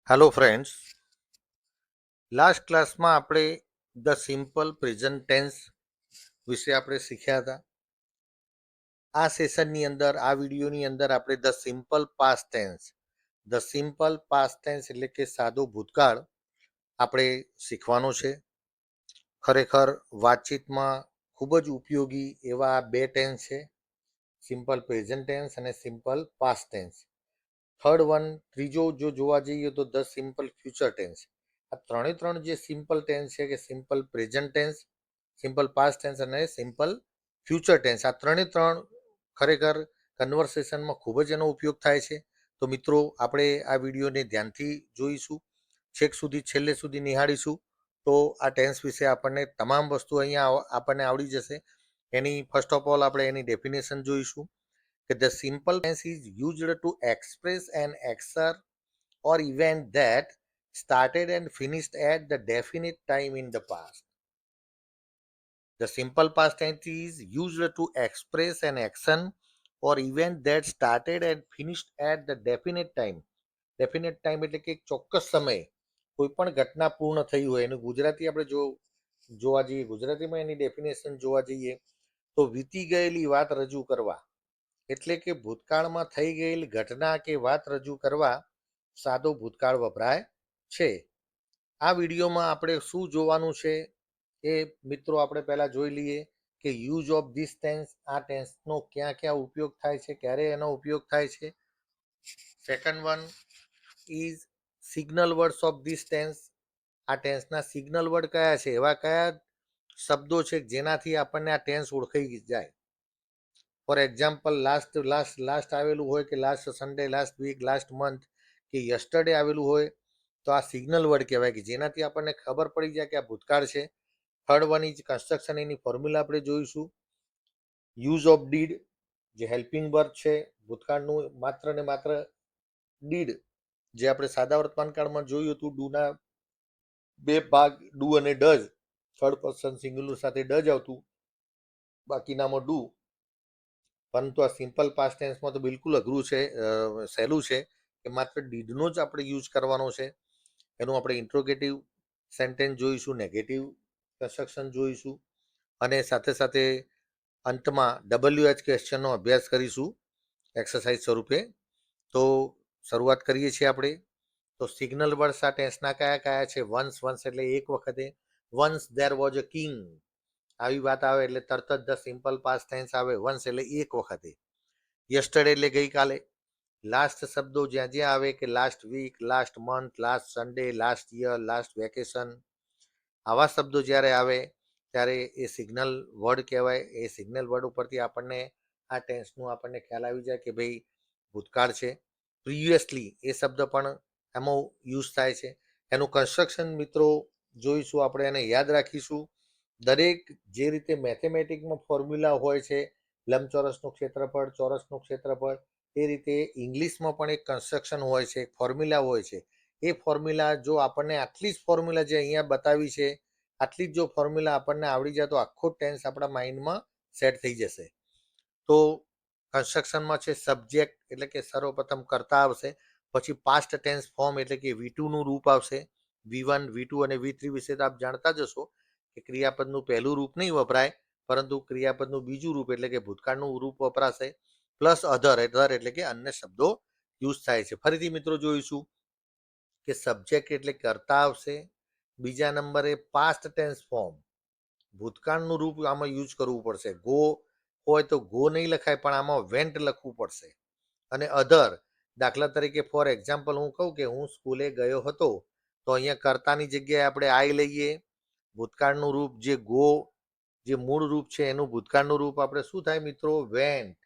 Hello friends, last ક્લાસમાં આપણે the simple present tense વિશે આપણે શીખ્યા હતા. આ સેશનની અંદર, આ વિડીયોની અંદર આપણે ધ સિમ્પલ પાસ્ટ ટેન્સ એટલે કે સાદો ભૂતકાળ આપણે શીખવાનો છે. ખરેખર વાતચીતમાં ખૂબ જ ઉપયોગી એવા આ બે ટેન્સ છે, સિમ્પલ પ્રેઝન્ટ ટેન્સ અને સિમ્પલ પાસ્ટ ટેન્સ. ત્રીજો જો જોવા જઈએ તો ધ સિમ્પલ ફ્યુચર ટેન્સ. આ ત્રણ જે સિમ્પલ ટેન્સ છે કે simple present tense, simple past tense અને સિમ્પલ ફ્યુચર ટેન્સ, આ ત્રણ ખરેખર કન્વર્સેશનમાં ખૂબ જ એનો ઉપયોગ થાય છે. તો મિત્રો, આપણે આ વિડીયોને ધ્યાનથી જોઈશું, છેલ્લે સુધી નિહાળીશું, તો આ ટેન્સ વિશે આપણને તમામ વસ્તુ અહીંયા આપણને આવડી જશે. એની ફર્સ્ટ ઓફ ઓલ આપણે એની ડેફિનેશન જોઈશું કે the simple tense is used to express an action or event that started and finished at the definite time in the past. The simple past tense is used to express an action or event that started and finished at the definite time. Definite time એટલે કે ચોક્કસ સમયે કોઈ પણ ઘટના પૂર્ણ થઈ હોય. એનું ગુજરાતી આપણે જોવા જઈએ, ગુજરાતીમાં એની ડેફિનેશન જોવા જઈએ તો વીતી ગયેલી વાત રજૂ કરવા, એટલે કે ભૂતકાળમાં થઈ ગયેલી ઘટના કે વાત રજૂ કરવા સાદો ભૂતકાળ વપરાય છે. આ વિડીયોમાં આપણે શું જોવાનું છે એ મિત્રો આપણે પહેલાં જોઈ લઈએ કે યુઝ ઓફ ધીસ ટેન્સ, આ ટેન્સનો ક્યાં ક્યાં ઉપયોગ થાય છે, ક્યારે એનો ઉપયોગ થાય છે. Second one is signal words of this tense. આ ટેન્સના સિગ્નલ વર્ડ કયા છે, એવા કયા શબ્દો છે જેનાથી આપણને આ ટેન્સ ઓળખાઈ જાય. ફોર એક્ઝામ્પલ, લાસ્ટ આવેલું હોય કે last Sunday, last week, last month કે યસ્ટરડે આવેલું હોય તો આ સિગ્નલ વર્ડ કહેવાય કે જેનાથી આપણને ખબર પડી જાય કે આ ભૂતકાળ છે. Third one is construction. Any formula આપણે જોઈશું. યુઝ ઓફ ડીડ, જે હેલ્પિંગ વર્બ છે ભૂતકાળનું, માત્ર ને માત્ર ડીડ, જે આપણે સાદા વર્તમાનકાળમાં જોયું હતું, ડુના બે ભાગ ડુ અને ડઝ, થર્ડ પર્સન સિંગ્યુલર સાથે ડઝ આવતું, બાકીનામાં ડુ. પરંતુ આ સિમ્પલ પાસ્ટ ટેન્સમાં તો બિલકુલ અઘરું છે, સહેલું છે કે માત્ર ડીડનો જ આપણે યુઝ કરવાનો છે. એનું આપણે ઇન્ટ્રોગેટિવ સેન્ટેન્સ જોઈશું, નેગેટિવ કન્સ્ટ્રક્શન જોઈશું અને સાથે સાથે અંતમાં WH ક્વેશ્ચનનો અભ્યાસ કરીશું એક્સરસાઇઝ સ્વરૂપે. તો શરૂઆત કરીએ છીએ આપણે. તો સિગ્નલ વર્ડ્સ આ ટેન્સના કયા કયા છે? વન્સ એટલે એક વખતે. Once there was a king, આવી વાત આવે એટલે તરત જ ધ સિમ્પલ પાસ્ટ ટેન્સ આવે, વન્સ એટલે એક વખતે. યસ્ટરડે એટલે ગઈકાલે. લાસ્ટ શબ્દો જ્યાં જ્યાં આવે કે last week, last month, last Sunday, last year, last vacation, આવા શબ્દો જ્યારે આવે ત્યારે એ સિગ્નલ વર્ડ કહેવાય. એ સિગ્નલ વર્ડ ઉપરથી આપણને આ ટેન્સનું આપણને ખ્યાલ આવી જાય કે ભાઈ ભૂતકાળ છે. પ્રિવિયસલી એ શબ્દ પણ એમાં યુઝ થાય છે. એનું કન્સ્ટ્રક્શન મિત્રો જોઈશું, આપણે એને યાદ રાખીશું. દરેક જે રીતે મેથેમેટિકમાં ફોર્મ્યુલા હોય છે, લંબચોરસનું ક્ષેત્રફળ, ચોરસનું ક્ષેત્રફળ, એ રીતે ઇંગ્લિશમાં પણ એક કન્સ્ટ્રક્શન હોય છે, એક ફોર્મ્યુલા હોય છે. એ ફોર્મ્યુલા જો આપણને આટલી જ ફોર્મ્યુલા જે અહીંયા બતાવી છે, આટલી જ જો ફોર્મ્યુલા આપણને આવડી જાય તો આખો ટેન્સ આપણા માઇન્ડમાં સેટ થઈ જશે. તો કન્સ્ટ્રક્શનમાં છે સબ્જેક્ટ, એટલે કે સર્વપ્રથમ કરતા આવશે, પછી પાસ્ટ ટેન્સ ફોર્મ એટલે કે V2નું રૂપ આવશે. V1, V2 અને V3 વિશે તો આપ જાણતા જ હશો કે ક્રિયાપદનું પહેલું રૂપ નહીં વપરાય, પરંતુ ક્રિયાપદનું બીજું રૂપ એટલે કે ભૂતકાળનું રૂપ વપરાશે. પ્લસ અધર એટલે કે અન્ય શબ્દો યુઝ થાય છે. ફરીથી મિત્રો જોઈશું કે સબ્જેક્ટ એટલે કરતા આવશે. બીજા નંબરે પાસ્ટ ટેન્સ ફોર્મ, ભૂતકાળનું રૂપ આમાં યુઝ કરવું પડશે. ગો હોય તો ગો નહીં લખાય, પણ આમાં વેન્ટ લખવું પડશે. અને અધર, દાખલા તરીકે ફોર એક્ઝામ્પલ હું કહું કે હું સ્કૂલે ગયો હતો, તો અહીંયા કર્તાની જગ્યાએ આપણે આઈ લઈએ. ભૂતકાળનું રૂપ જે ગો, જે મૂળ રૂપ છે એનું ભૂતકાળનું રૂપ આપણે શું થાય મિત્રો? વેન્ટ.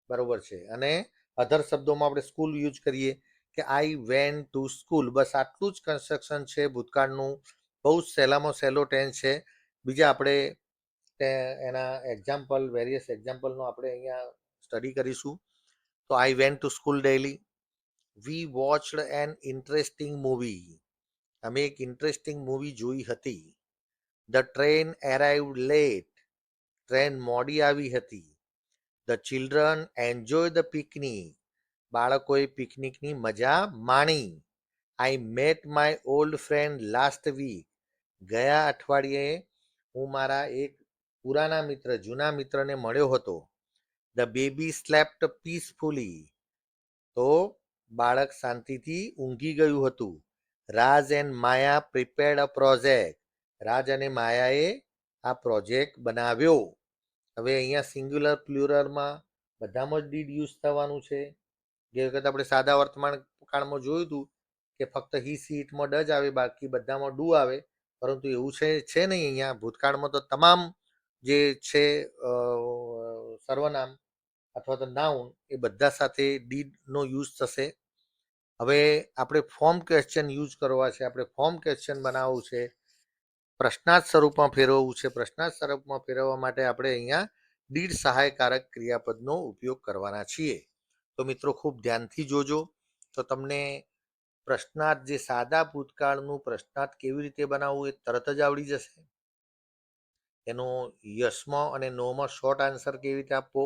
બરોબર છે. અને અધર શબ્દોમાં આપણે સ્કૂલ યુઝ કરીએ કે આઈ વેન્ટ ટુ સ્કૂલ. બસ આટલું જ કન્સ્ટ્રક્શન છે ભૂતકાળનું. બહુ જ સહેલામાં સહેલો ટેન્સ છે. બીજા આપણે એના એક્ઝામ્પલ, વેરિયસ એક્ઝામ્પલનો આપણે અહીંયા સ્ટડી કરીશું. તો I went to school daily. We watched an interesting movie. અમે એક ઇન્ટરેસ્ટિંગ મૂવી જોઈ હતી. The train arrived late. Train મોડી આવી હતી. The children enjoy the picnic. બાળકોએ પિકનિકની મજા માણી. I met my old friend last week. ગયા અઠવાડિયે હું મારા એક પુરાના મિત્ર, જૂના મિત્રને મળ્યો હતો. The baby slept peacefully. તો બાળક શાંતિથી ઊંઘી ગયું હતું. Raj and Maya prepared a project. Raj અને માયાએ આ પ્રોજેક્ટ બનાવ્યો. હવે અહીંયા સિંગ્યુલર પ્લુરલમાં બધામાં જ ડીડ યુઝ થવાનું છે. જે વખત આપણે સાદા વર્તમાન કાળમાં જોયું હતું કે ફક્ત હી સી ઇટમાં ડ જ આવે, બાકી બધામાં ડુ આવે. પરંતુ એવું છે નહીં. અહીંયા ભૂતકાળમાં તો તમામ જે છે સર્વનામ અથવા તો નાઉન એ બધા સાથે ડીડનો યુઝ થશે. હવે આપણે ફોર્મ ક્વેશ્ચન યુઝ કરવા છે, આપણે ફોર્મ ક્વેશ્ચન બનાવવું છે, પ્રશ્નાર્થ સ્વરૂપમાં ફેરવવું છે. પ્રશ્નાર્થ સ્વરૂપમાં ફેરવવા માટે આપણે અહીંયા ડીડ સહાયકારક ક્રિયાપદનો ઉપયોગ કરવાના છીએ. તો મિત્રો ખૂબ ધ્યાનથી જોજો, તો તમને પ્રશ્નાર્થ, જે સાદા ભૂતકાળનું પ્રશ્નાર્થ કેવી રીતે બનાવવું એ તરત જ આવડી જશે. એનો યસમાં અને નોમાં શોર્ટ આન્સર કેવી રીતે આપવો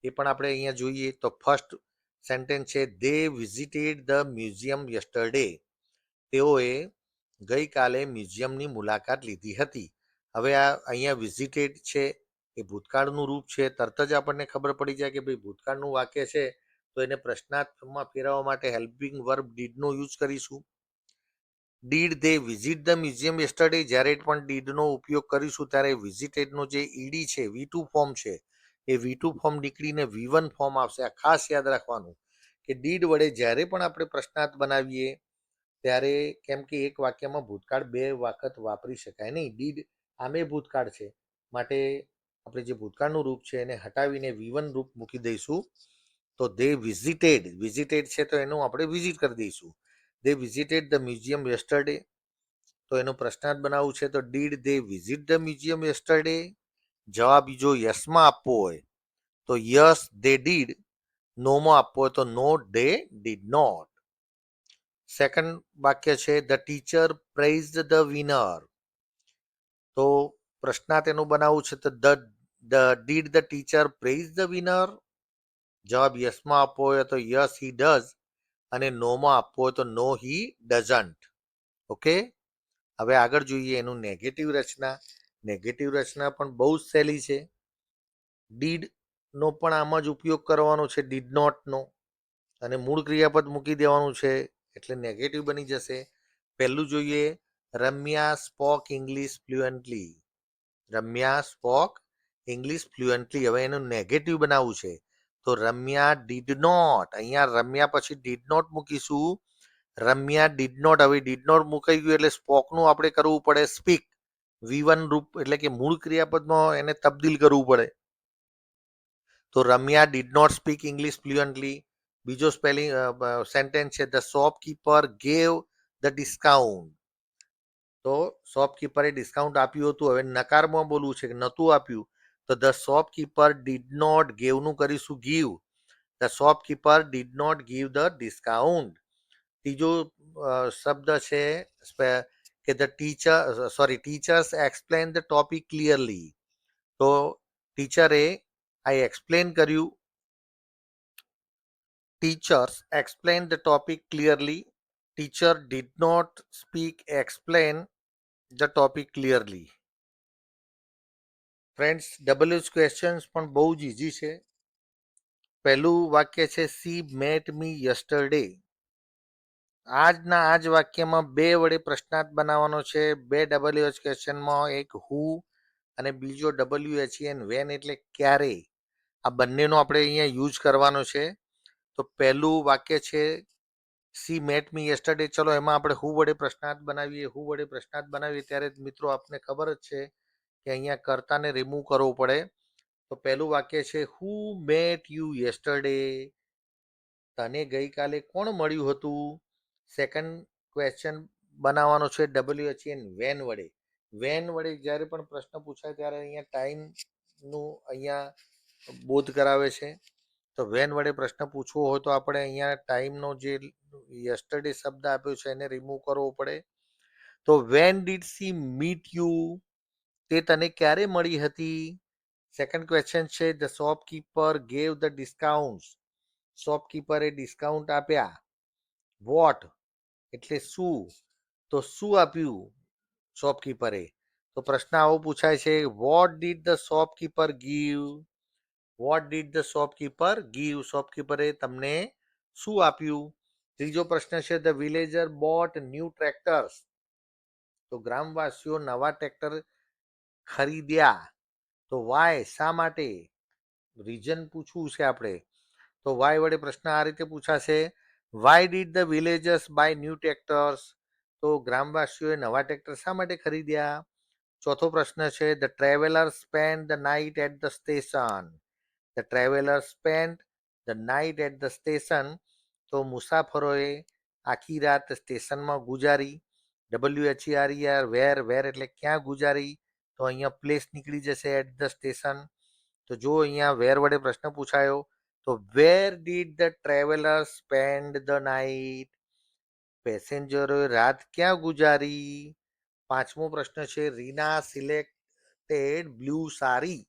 એ પણ આપણે અહીંયા જોઈએ. તો ફર્સ્ટ સેન્ટેન્સ છે, દે વિઝિટેડ ધ મ્યુઝિયમ યસ્ટરડે. તેઓએ ગઈકાલે મ્યુઝિયમની મુલાકાત લીધી હતી. હવે આ અહીંયા વિઝિટેડ છે એ ભૂતકાળનું રૂપ છે. તરત જ આપણને ખબર પડી જાય કે ભાઈ ભૂતકાળનું વાક્ય છે, તો એને પ્રશ્નાર્થમાં ફેરવવા માટે હેલ્પિંગ વર્બ ડીડનો યુઝ કરીશું. Did they visit the museum yesterday. જ્યારે પણ ડીડનો ઉપયોગ કરીશું ત્યારે વિઝિટેડનો જે ઈડી છે, V2 ફોર્મ છે, એ V2 ફોર્મ નીકળીને V1 ફોર્મ આવશે. આ ખાસ યાદ રાખવાનું કે ડીડ વડે જ્યારે પણ આપણે પ્રશ્નાર્થ બનાવીએ ત્યારે, કેમ કે એક વાક્યમાં ભૂતકાળ બે વખત વાપરી શકાય નહીં. ડીડ આમે ભૂતકાળ છે, માટે આપણે જે ભૂતકાળનું રૂપ છે એને હટાવીને V1 રૂપ મૂકી દઈશું. તો દે વિઝિટેડ છે તો એનું આપણે વિઝિટ કરી દઈશું. દે વિઝિટેડ ધ મ્યુઝિયમ યસ્ટરડે. તો એનો પ્રશ્નાર્થ બનાવવું છે, તો did they visit the museum yesterday. જવાબ જો યસમાં આપવો હોય તો યસ દે ડીડ. નોમાં આપવો હોય તો નો દે ડીડ નોટ. સેકન્ડ વાક્ય છે, ધ ટીચર પ્રેઇઝડ ધ વિનર. તો પ્રશ્નાર્થ એનું બનાવવું છે, તો did the teacher praise the winner. જવાબ યસમાં આપવો હોય તો યસ હી ડઝ, અને નોમાં આપવો હોય તો નો હી ડઝન્ટ. ઓકે. હવે આગળ જોઈએ એનું નેગેટિવ રચના. નેગેટિવ રચના પણ બહુ જ સહેલી છે. ડીડનો પણ આમ જ ઉપયોગ કરવાનો છે, ડીડ નોટનો, અને મૂળ ક્રિયાપદ મૂકી દેવાનું છે એટલે નેગેટિવ બની જશે. પહેલું જોઈએ, રમ્યા સ્પોક ઇંગ્લિશ ફ્લુએન્ટલી. રમ્યા સ્પોક ઇંગ્લિશ ફ્લુએન્ટલી. હવે એનું નેગેટિવ બનાવવું છે, તો રમ્યા ડીડ નોટ. અહીંયા રમ્યા પછી ડીડ નોટ મૂકીશું. રમ્યા ડીડ નોટ. હવે ડીડ નોટ મુકાઈ ગયું એટલે સ્પોકનું આપણે કરવું પડે સ્પીક. V1 રૂપ એટલે કે મૂળ ક્રિયાપદમાં એને તબદીલ કરવું પડે. તો Ramya did not speak English fluently. બીજો સ્પેલિંગ સેન્ટેન્સ છે, the shopkeeper gave the discount. તો શોપકીપરે ડિસ્કાઉન્ટ આપ્યું હતું. હવે નકારમાં બોલવું છે કે નહોતું આપ્યું, તો ધ શોપકીપર ડીડ નોટ, ગેવનું કરીશું give. The shopkeeper did not give the discount. ત્રીજો શબ્દ છે કે teachers explain the topic clearly. તો ટીચરે એક્સપ્લેન કર્યું. Teachers explain the topic clearly. Teacher did not speak explain the topic clearly. Friends, WH questions પણ બહુ જ ઇઝી છે. પહેલું વાક્ય છે, સી મેટ મી યસ્ટરડે. આજના આ જ વાક્યમાં બે વડે પ્રશ્નાર્થ બનાવવાનો છે. બે WH ક્વેશ્ચનમાં, એક હુ અને બીજો WHEN વેન, એટલે ક્યારે. આ બંનેનો આપણે અહીંયા યુઝ કરવાનો છે. તો પહેલું વાક્ય છે, સી મેટ મી યસ્ટરડે. ચલો એમાં આપણે હુ વડે પ્રશ્નાર્થ બનાવીએ. હુ વડે પ્રશ્નાર્થ બનાવીએ ત્યારે મિત્રો આપને ખબર જ છે કે અહીંયા કર્તાને રિમૂવ કરવો પડે. તો પહેલું વાક્ય છે, હુ મેટ યુ યસ્ટરડે. તને ગઈકાલે કોણ મળ્યું હતું. સેકન્ડ ક્વેશ્ચન બનાવવાનો છે WHEN વેન વડે. વેન વડે જ્યારે પણ પ્રશ્ન પૂછાય ત્યારે અહીંયા ટાઈમનું અહીંયા બોધ કરાવે છે. તો વેન વડે પ્રશ્ન પૂછવો હોય તો આપણે અહીંયા ટાઈમનો જે યસ્ટરડે શબ્દ આપ્યો છે એને રિમૂવ કરવો પડે. તો when did she meet you. તે તને ક્યારે મળી હતી. સેકન્ડ ક્વેશ્ચન છે, the shopkeeper gave the discount. શોપકીપરે ડિસ્કાઉન્ટ આપ્યા. વોટ એટલે શું? તો શું આપ્યું શોપકીપરે? તો પ્રશ્ન આવો પૂછાય છે, what did the shopkeeper give? What did the shopkeeper give? શોપકીપરે તમને શું આપ્યું? ત્રીજો પ્રશ્ન છે, the villager bought new tractors. તો ગ્રામવાસીઓ નવા ટ્રેક્ટર ખરીદ્યા. તો વાય, શા માટે? રીઝન પૂછવું છે આપણે. તો વાય વડે પ્રશ્ન આ રીતે પૂછાશે, why did the villagers buy new tractors? તો ગ્રામવાસીઓએ નવા ટ્રેક્ટર શા માટે ખરીદ્યા? ચોથો પ્રશ્ન છે, the traveller spend the night at the station. The traveller spend the night at the station. તો મુસાફરોએ આખી રાત સ્ટેશનમાં ગુજારી. WHERER, વેર, વેર એટલે ક્યાં ગુજારી? તો અહીંયા પ્લેસ નીકળી જશે, એટ ધ સ્ટેશન. તો જો અહીંયા વેર વડે પ્રશ્ન પૂછાયો, તો where did the traveller spend the night? પેસેન્જરોએ રાત ક્યાં ગુજારી? પાંચમો પ્રશ્ન છે, રીના સિલેક્ટેડ બ્લુ સારી.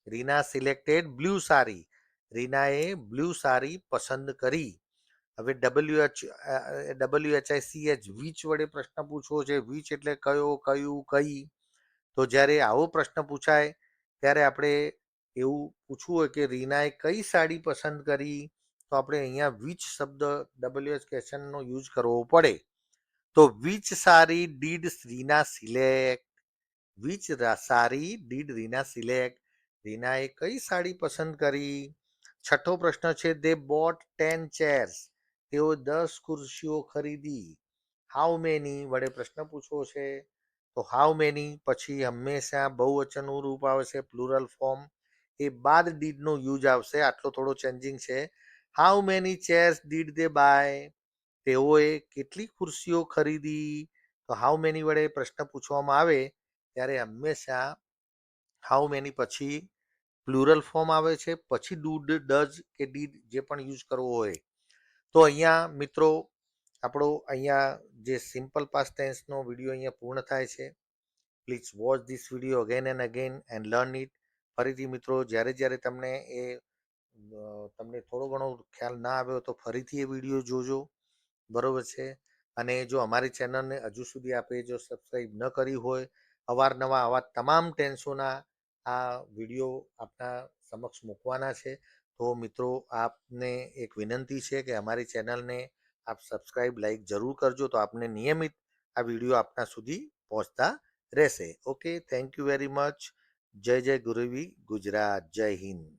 રીના સિલેક્ટેડ બ્લુ સારી. રીનાએ બ્લુ સારી પસંદ કરી. હવે WHICH વિચ વડે પ્રશ્ન પૂછવો છે. વિચ એટલે કયો, કયું, કઈ. તો જ્યારે આવો પ્રશ્ન પૂછાય ત્યારે આપણે એવું પૂછવું હોય કે રીનાએ કઈ સાડી પસંદ કરી, તો આપણે અહીંયા વિચ શબ્દ WH ક્વેશ્ચનનો યુઝ કરવો પડે. તો which sari did Reena select? Which sari did Reena select? રીનાએ કઈ સાડી પસંદ કરી? છઠ્ઠો પ્રશ્ન છે, દે બોટ 10 ચેર્સ. તેઓ 10 ખુરશીઓ ખરીદી. હાઉ મેની વડે પ્રશ્ન પૂછવો છે. તો હાઉ મેની પછી હંમેશા બહુવચનનું રૂપ આવશે, પ્લુરલ ફોર્મ. એ બાદ ડીડનો યુઝ આવશે. આટલો થોડો ચેન્જિંગ છે. How many chairs did they buy? તેઓએ કેટલી ખુરશીઓ ખરીદી? તો હાઉ મેની વડે પ્રશ્ન પૂછવામાં આવે ત્યારે હંમેશા હાઉ મેની પછી પ્લુરલ ફોર્મ આવે છે, પછી ડુડ, ડઝ કે ડીડ જે પણ યુઝ કરવો હોય. તો અહીંયા મિત્રો આપણો અહીંયા જે સિમ્પલ પાસ્ટ ટેન્સનો વિડીયો અહીંયા પૂર્ણ થાય છે. Please watch this video again and again and learn it. ફરીથી મિત્રો જ્યારે જ્યારે તમને થોડો ઘણો ખ્યાલ ના આવ્યો તો ફરીથી એ વિડીયો જોજો, બરોબર છે. અને જો અમારી ચેનલને હજુ સુધી આપે જો સબસ્ક્રાઈબ ન કરી હોય, અવારનવાર આવા તમામ ટેન્સોના આ વિડીયો આપના સમક્ષ મૂકવાના છે. તો મિત્રો આપને એક વિનંતી છે કે અમારી ચેનલને આપ સબસ્ક્રાઈબ, લાઈક જરૂર કરજો, તો આપને નિયમિત આ વિડીયો આપના સુધી પહોંચતા રહેશે. Okay, thank you very much. જય જય ગુરુવી ગુજરાત. જય હિન્દ.